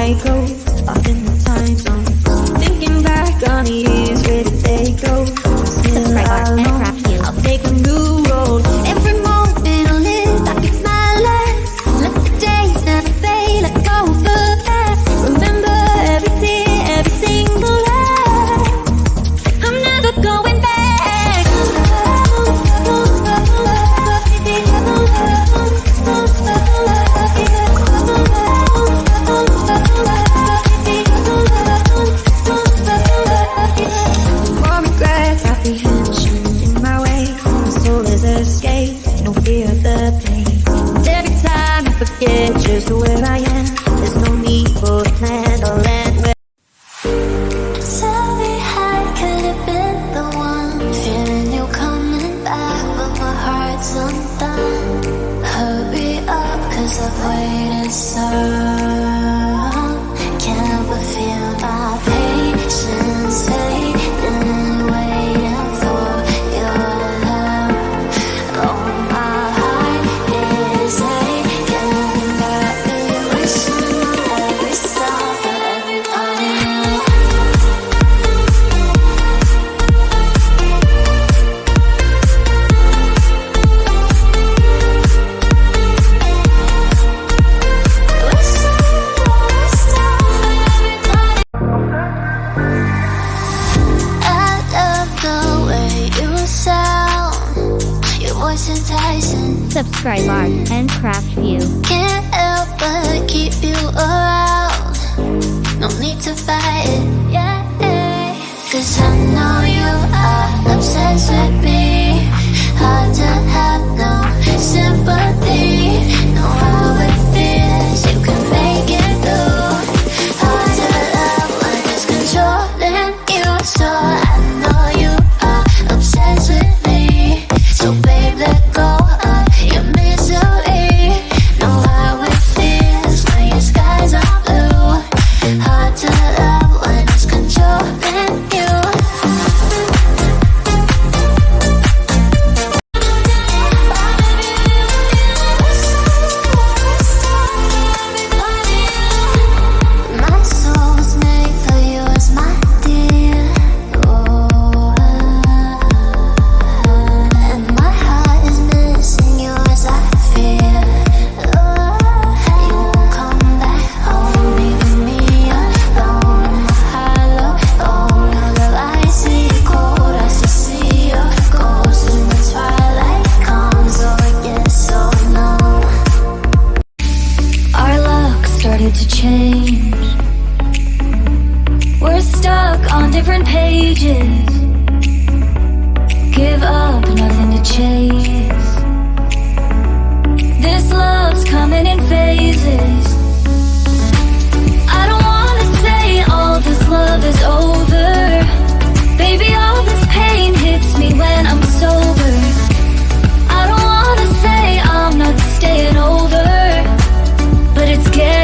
I go off in the time zone, thinking back on the years, where did they go? Still alone, I'll take a new road. Every moment I live like it's my last. Let the days never fade, let go of the past. Remember every tear, every single laugh. I'm never going back. More regrets, apprehension in my way. My soul is escape, no fear of the pain. And every time I forget just where I am, there's no need for a plan or land where. Tell me how could have been the one, feeling you coming back, but my heart's undone. Hurry up, 'cause I've waited so long. Can't but feel my patience fading, waiting for your love. Oh, my heart is aching, got me wishing on every star for everybody else. Subscribe Art and Craft View. Can't help but keep you around. No need to fight it, yeah. 'Cause I know you are obsessed with me. Hard to have no sympathy. Know how it feels, you can make it through. Hard to love when it's controlling you. So I know you are obsessed with me. So babe, let go of your misery. Know how it feels when your skies are blue. Hard to love when it's controlling you. My soul was made for yours, my dear. Oh, and my heart is missing yours, I fear. Oh, you won't come back home, leaving me alone. Hollow, oh, now the lights see cold. I still see your ghost when the twilight comes. Oh, yes, so no. Our luck started to change. We're stuck on different pages. Give up, nothing to change.